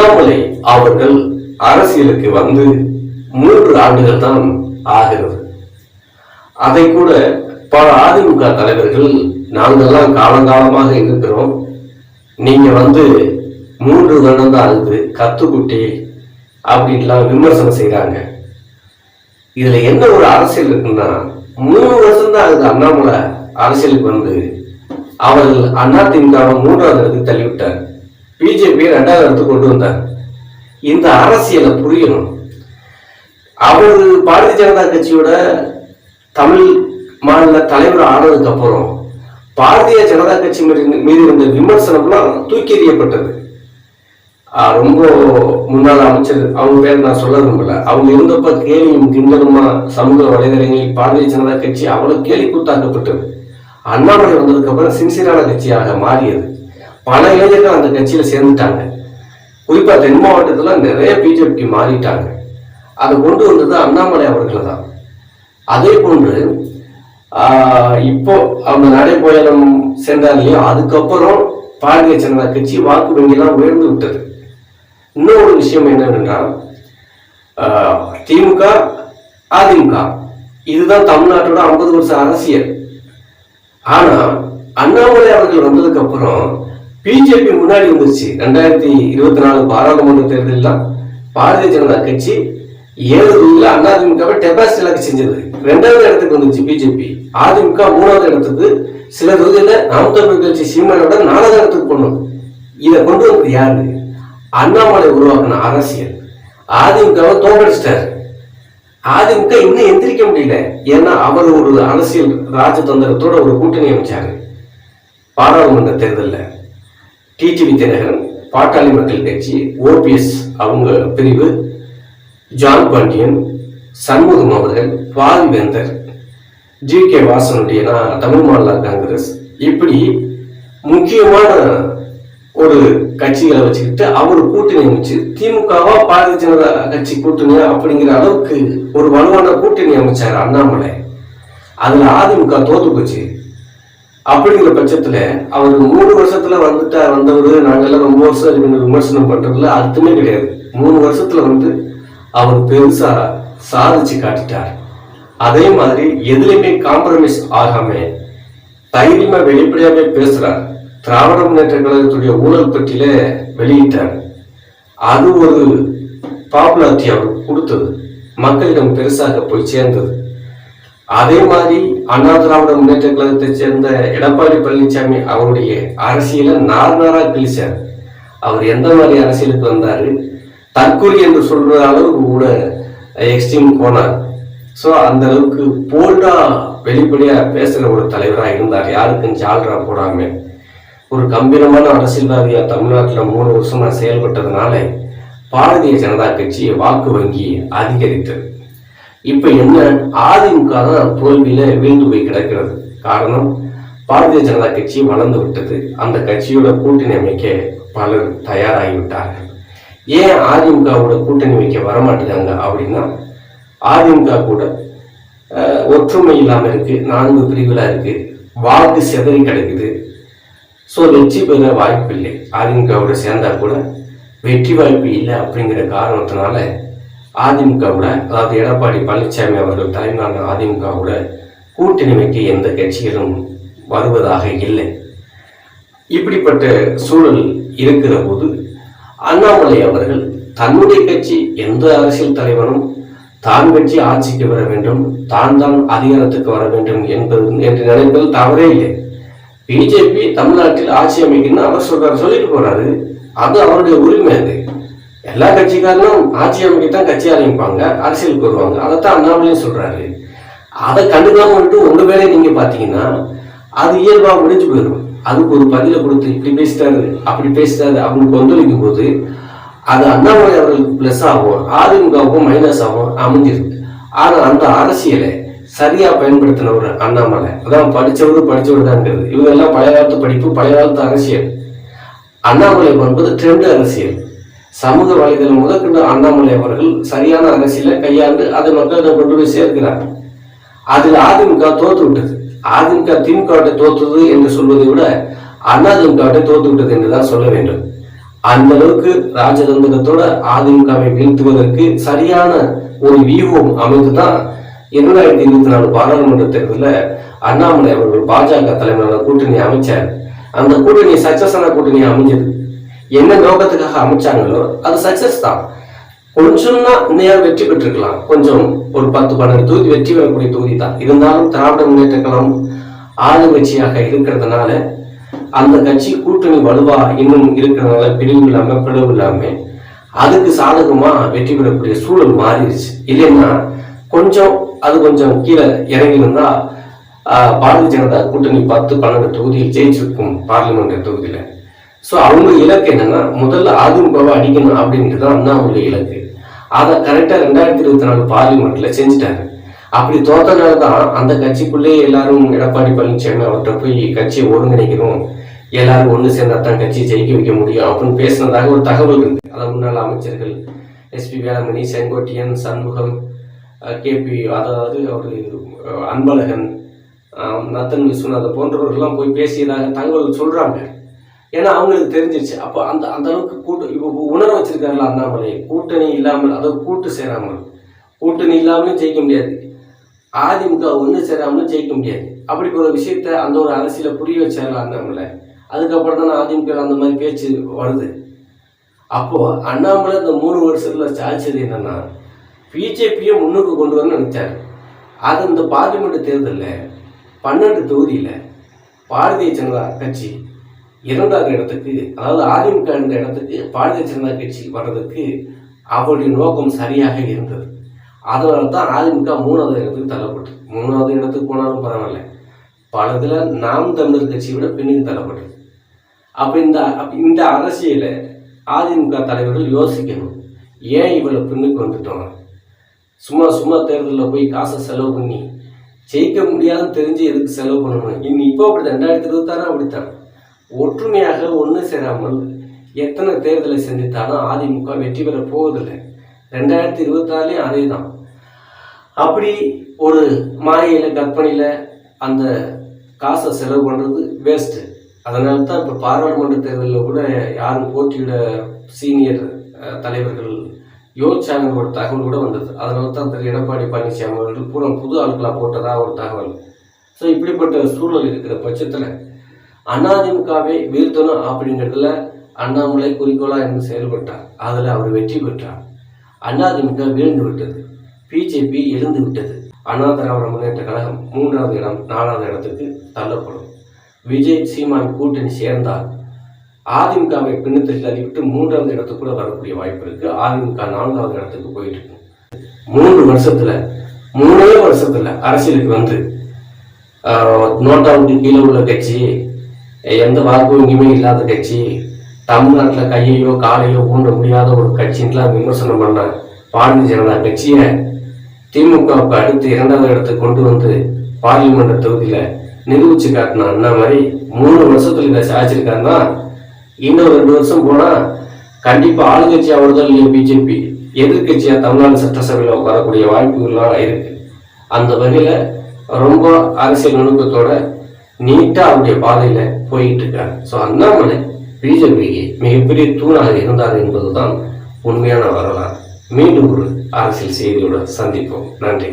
அண்ணாமலை அவர்கள் அரசியலுக்கு வந்து 3 ஆண்டுகள் தான் ஆகிறது. அதை கூட பல அதிமுக தலைவர்கள் நாங்கள்லாம் காலங்காலமாக இருக்கிறோம், நீங்க வந்து 3 வருடம் தான் ஆகுது கத்துக்குட்டி அப்படின்லாம் விமர்சனம் செய்யறாங்க. இதுல என்ன ஒரு அரசியல் இருக்குன்னா, 3 வருஷம் தான் ஆகுது அண்ணாமலை அரசியலுக்கு வந்து. அவர்கள் அதிமுக 3வது இடத்துக்கு தள்ளிவிட்டார், பிஜேபி 2வது இடத்துக்கு கொண்டு வந்தார். இந்த அரசியலை புரியணும். அவர் பாரதிய ஜனதா கட்சியோட தமிழ் மாநில தலைவர் ஆனதுக்கு அப்புறம் பாரதிய ஜனதா கட்சி மீது இருந்த விமர்சனம்லாம் தூக்கி எறியப்பட்டது. ரொம்ப முன்னாள் அமைச்சர், அவங்க பேர் நான் சொல்ல விரும்பல, அவங்க இருந்தப்ப கேலியும் கிண்டலுமா சமூக வலைதளங்களில் பாரதிய ஜனதா கட்சி அவ்வளவு கேலி கூத்தாக்கப்பட்டது. அண்ணாமலை வந்ததுக்கு அப்புறம் சின்சியரான கட்சியாக மாறியது. பல இளைஞர்கள் அந்த கட்சியில சேர்ந்துட்டாங்க. குறிப்பா தென் மாவட்டத்துல நிறைய பிஜேபி மாறிட்டாங்க. அதை கொண்டு வந்தது அண்ணாமலை அவர்கள் தான். அதே போன்று இப்போ அவங்க நடைபயணம் சென்றார் இல்லையோ, அதுக்கப்புறம் பாரதிய ஜனதா கட்சி வாக்கு வங்கியெல்லாம் உயர்ந்து விட்டது. இன்னொரு விஷயம் என்னவென்றால், திமுக அதிமுக இதுதான் தமிழ்நாட்டோட 50 வருஷ அரசியல். ஆனா அண்ணாமலை அவர்கள் வந்ததுக்கு அப்புறம் பிஜேபி முன்னாடி வந்துருச்சு. 2024 பாராளுமன்ற தேர்தலில் பாரதிய ஜனதா கட்சி 7 தொகுதியில் அதிமுகவை டெபாசிட் இலக்கு செஞ்சது. 2வது இடத்துக்கு வந்துச்சு பிஜேபி. அதிமுக 3வது இடத்துக்கு, சில தொகுதியில நாம் தமிழர் கட்சி சீமானோட 4வது இடத்துக்கு போனோம். இதை கொண்டு வந்தது யாரு? அண்ணாமலை உருவாக்கின அரசியல். அதிமுகவை தோக்கடிச்சிட்டாரு. அதிமுக இன்னும் எந்திரிக்க முடியல. ஏன்னா அவர் ஒரு அரசியல் ராஜதந்திரத்தோட ஒரு கூட்டணி அமைச்சாரு. பாராளுமன்ற தேர்தலில் டிடிவி தினகரன், பாட்டாளி மக்கள் கட்சி, ஓபிஎஸ் அவங்க பிரிவு, ஜான் பாண்டியன், சண்முகம் அவர்கள், பாரிவேந்தர், ஜி.கே. வாசனுடைய தமிழ் மாநில காங்கிரஸ், இப்படி முக்கியமான ஒரு கட்சிகளை வச்சுக்கிட்டு அவர் கூட்டணி அமைச்சு திமுகவா பாரதிய ஜனதா கட்சி கூட்டணியா அப்படிங்கிற அளவுக்கு ஒரு வலுவான கூட்டணி அமைச்சார் அண்ணாமலை. அதுல அதிமுக தோத்து போச்சு. அப்படிங்கிற பட்சத்துல அவர் 3 வருஷத்துல வந்தவர் நாங்கெல்லாம் ரொம்ப வருஷம் விமர்சனம் பண்றதுல அர்த்தமே கிடையாது. 3 வருஷத்துல அவர் பெருசா சாதிச்சு காட்டிட்டார். அதே மாதிரி எதுலையுமே காம்ப்ரமைஸ் ஆகாம தைரியமா வெளிப்படையாவே பேசுறார். திராவிட முன்னேற்ற கழகத்துடைய ஊழல் பட்டியல வெளியிட்டார். அது ஒரு பாப்புலாரிட்டி அவருக்கு கொடுத்தது, மக்களிடம் பெருசாக போய் சேர்ந்தது. அதே மாதிரி அண்ணா திராவிட முன்னேற்ற கழகத்தை சேர்ந்த எடப்பாடி பழனிசாமி அவருடைய அரசியலை நாரா கிழிச்சார். அவர் எந்த மாதிரி அரசியலுக்கு வந்தாரு, தற்கொலை என்று சொல்ற அளவுக்கு கூட எக்ஸ்ட்ரீம் போனார். ஸோ அந்த அளவுக்கு போல்டா வெளிப்படையா பேசுற ஒரு தலைவராக இருந்தார். யாருக்கும் ஜால்ரா போடாம ஒரு கம்பீரமான அரசியல்வாதியா தமிழ்நாட்டில் 3 வருஷமா செயல்பட்டதுனால பாரதிய ஜனதா கட்சி வாக்கு வங்கி அதிகரித்தது. இப்ப என்ன, அதிமுக தான் தோல்வியில வீழ்ந்து போய் கிடக்கிறது. காரணம், பாரதிய ஜனதா கட்சி வளர்ந்து விட்டது. அந்த கட்சியோட கூட்டணி அமைக்க பலர் தயாராகிவிட்டார்கள். ஏன் அதிமுகவோட கூட்டணி வைக்க வரமாட்டேங்காங்க அப்படின்னா, அதிமுக கூட ஒற்றுமை இல்லாம இருக்கு, 4 பிரிவுகளா இருக்கு, வாக்கு செதறி கிடைக்குது. ஸோ வெற்றி பெற வாய்ப்பு இல்லை. அதிமுகவோட சேர்ந்தா கூட வெற்றி வாய்ப்பு இல்லை. அப்படிங்கிற காரணத்தினால அதிமுகவோட, அதாவது எடப்பாடி பழனிசாமி அவர்கள் தலைமையிலான அதிமுகவோட கூட்டணி வைக்க எந்த கட்சிகளும் வருவதாக இல்லை. இப்படிப்பட்ட சூழல் இருக்கிற போது அண்ணாமலை அவர்கள் தன்னுடைய கட்சி, எந்த அரசியல் தலைவரும் தான் கட்சி ஆட்சிக்கு வர வேண்டும், தான் அதிகாரத்துக்கு வர வேண்டும் என்று நினைப்பது தவறே இல்லை. பிஜேபி தமிழ்நாட்டில் ஆட்சி அமைக்கணும்னு அவர் சொல்லிட்டு போறாரு, அது அவருடைய உரிமை. அது எல்லா கட்சிக்காரனும் ஆட்சி அமைக்கத்தான் கட்சி ஆரம்பிப்பாங்க, அரசியலுக்கு வருவாங்க. அதைத்தான் அண்ணாமலையும் சொல்றாரு. அதை கண்டுக்காம விட்டு உங்க வேலையை நீங்க பாத்தீங்கன்னா அது இயல்பா முடிஞ்சு போயிடும். அதுக்கு ஒரு பதில கொடுத்து இப்படி பேசிட்டாரு அப்படி பேசிட்டாரு அப்படின்னு கொந்தளிக்கும் போது அது அண்ணாமலை அவர்களுக்கு பிளஸ் ஆகும், அதிமுகவுக்கும் மைனஸ் ஆகும் அமைஞ்சிருக்கு. ஆனா அந்த அரசியலை சரியா பயன்படுத்தின ஒரு அண்ணாமலை, அதான் படிச்சவரு தான்ங்கிறது. இவங்க எல்லாம் பழைய காலத்து படிப்பு, பழைய காலத்து அரசியல். அண்ணாமலை என்பது ட்ரெண்ட் அரசியல். சமூக வலைதளம் முதற்கொண்டு அண்ணாமலை அவர்கள் சரியான அரசியலை கையாண்டு அதை மக்களிடம் கொண்டு போய் சேர்க்கிறார். அதில் அதிமுக தோத்து விட்டது. அதிமுக திமுகவை தோத்துது என்று சொல்வதை விட அதிமுகவை தோத்து விட்டது என்றுதான் சொல்ல வேண்டும். அந்த அளவுக்கு ராஜதந்திரத்தோட அதிமுகவை வீழ்த்துவதற்கு சரியான ஒரு வியூகம் அமைந்துதான் 2024 பாராளுமன்ற தேர்தலில் அண்ணாமலை அவர்கள் பாஜக தலைமையிலான கூட்டணி அமைச்சார். அந்த கூட்டணி சக்சஸான கூட்டணி அமைஞ்சது. என்ன நோக்கத்துக்காக அமைச்சாங்களோ அது சக்சஸ் தான். கொஞ்சம் தான் நேரம் வெற்றி பெற்றிருக்கலாம், கொஞ்சம் ஒரு 10-12 தொகுதி வெற்றி பெறக்கூடிய தொகுதி தான். இருந்தாலும் திராவிட முன்னேற்ற கழகம் ஆளுங்கட்சியாக இருக்கிறதுனால அந்த கட்சி கூட்டணி வலுவா இன்னும் இருக்கிறதுனால பிரிவு இல்லாம பிளவு இல்லாம அதுக்கு சாதகமா வெற்றி பெறக்கூடிய சூழல் மாறிடுச்சு. இல்லைன்னா கொஞ்சம் கீழே இறங்கி இருந்தா பாரதிய ஜனதா கூட்டணி 10-12 தொகுதியில் ஜெயிச்சிருக்கும் பார்லிமெண்ட் தொகுதியில. ஸோ அவங்க இலக்கு என்னன்னா முதல்ல அதிமுகவை அடிக்கணும் அப்படின்ட்டு தான் அண்ணாமலை இலக்கு. அதை கரெக்டா 2024 பார்லிமெண்ட்ல செஞ்சுட்டாரு. அப்படி தோத்தனால தான் அந்த கட்சிக்குள்ளே எல்லாரும் எடப்பாடி பழனிசாமி அவர்கிட்ட போய் கட்சியை ஒருங்கிணைக்கணும், எல்லாரும் ஒன்று சேர்ந்தா தான் கட்சியை ஜெயிக்க வைக்க முடியும் அப்படின்னு பேசினதாக ஒரு தகவல் இருக்கு. அதை முன்னாள் அமைச்சர்கள் SP வேலுமணி, செங்கோட்டையன், சண்முகம், KP, அதாவது அவர் அன்பழகன், நத்தன் விஸ்வநாதன் போன்றவர்கள்லாம் போய் பேசியதாக தகவல் சொல்றாங்க. ஏன்னா அவங்களுக்கு தெரிஞ்சிருச்சு. அப்போ அந்த அளவுக்கு உணர வச்சிருக்காருல அண்ணாமலை. கூட்டணி இல்லாமல், அதாவது கூட்டு சேராமல், கூட்டணி இல்லாமலும் ஜெயிக்க முடியாது, அதிமுக ஒன்று சேராமலும் ஜெயிக்க முடியாது. அப்படி ஒரு விஷயத்த அந்த ஒரு அரசியலை புரிய வச்சாருல அண்ணாமலை. அதுக்கப்புறம் தானே அதிமுக அந்த மாதிரி பேச்சு வருது. அப்போ அண்ணாமலை இந்த 3 வருஷத்துல சாதிச்சது என்னன்னா பிஜேபியை முன்னுக்கு கொண்டு வரணும்னு நினைச்சாரு. அது இந்த பார்லிமெண்ட் தேர்தலில் 12 தொகுதியில் பாரதிய ஜனதா கட்சி 2வது இடத்துக்கு, அதாவது அதிமுக இருந்த இடத்துக்கு பாரதிய ஜனதா கட்சி வர்றதுக்கு அவருடைய நோக்கம் சரியாக இருந்தது. அதனால தான் அதிமுக 3வது இடத்துக்கு தள்ளப்பட்டது. 3வது இடத்துக்கு போனாலும் பரவாயில்ல, பல இதில் நாம் தமிழர் கட்சியை விட பின்னுக்கு தள்ளப்பட்டது. அப்போ இந்த அரசியலை அதிமுக தலைவர்கள் யோசிக்கணும். ஏன் இவ்வளோ பின்னுக்கு வந்துட்டோம்? சும்மா தேர்தலில் போய் காசை செலவு பண்ணி ஜெயிக்க முடியாதுன்னு தெரிஞ்சு எதுக்கு செலவு பண்ணணும்? இப்போ அப்படித்தான், 2026 அப்படித்தான். ஒற்றுமையாக ஒன்று சேராமல் எத்தனை தேர்தலை சந்தித்தாலும் அதிமுக வெற்றி பெற போவதில்லை. 2026 அதே தான். அப்படி ஒரு மாயையில் கற்பனையில் அந்த காசை செலவு பண்ணுறது வேஸ்ட்டு. அதனால தான் இப்போ பாராளுமன்ற தேர்தலில் கூட யாரும் போட்டியிட சீனியர் தலைவர்கள் யோசிச்சாங்க ஒரு தகவல் கூட வந்தது. அதனால தான் திரு எடப்பாடி பழனிசாமி அவர்கள் பூரா புது ஆட்களாக போட்டதாக ஒரு தகவல். ஸோ இப்படிப்பட்ட சூழல் இருக்கிற பட்சத்தில் அதிமுகவை வீழ்த்தணும் அப்படிங்கிறதுல அண்ணாமலை குறிக்கோளாக இருந்து செயல்பட்டார். அதில் அவர் வெற்றி பெற்றார். அதிமுக வீழ்ந்து விட்டது, பிஜேபி எழுந்து விட்டது. அண்ணா திராவிட முன்னேற்ற கழகம் 3வது இடம் 4வது இடத்துக்கு தள்ளப்படும். விஜய் சீமான் கூட்டணி சேர்ந்தால் அதிமுகவை பின்னத்தில் தள்ளிவிட்டு 3வது இடத்துக்கு கூட வரக்கூடிய வாய்ப்பு இருக்கு. அதிமுக 4வது இடத்துக்கு போயிட்டு இருக்கு. 3 வருஷத்துல அரசியலுக்கு வந்து நோட்டாவுக்கு கீழே உள்ள கட்சி, எந்த வாக்கு வங்கியுமே இல்லாத கட்சி, தமிழ்நாட்டில் கையையோ காலையோ ஊன்ற முடியாத ஒரு கட்சின்லாம் விமர்சனம் பண்ண பாரதிய ஜனதா கட்சியை திமுகவுக்கு அடுத்து 2வது இடத்துக்கு கொண்டு வந்து பார்லிமெண்ட் தொகுதியில நிரூபிச்சு காட்டின அண்ணா மாதிரி 3 வருஷத்துல இதை சாதிச்சிருக்காருன்னா இன்னும் 2 வருஷம் போனா கண்டிப்பா ஆளுங்கட்சி அவர்கள் பிஜேபி எதிர்கட்சியா தமிழ்நாடு சட்டசபையில் வரக்கூடிய வாய்ப்புகள்லாம் இருக்கு. அந்த வகையில ரொம்ப அரசியல் நுணுக்கத்தோட நீட்டா அவருடைய பாதையில போயிட்டு இருக்காரு. ஸோ அண்ணாமலை பிஜேபிக்கு மிகப்பெரிய தூணாக இருந்தார் என்பதுதான் உண்மையான வரலாறு. மீண்டும் ஒரு அரசியல் செய்தியோட சந்திப்போம். நன்றி.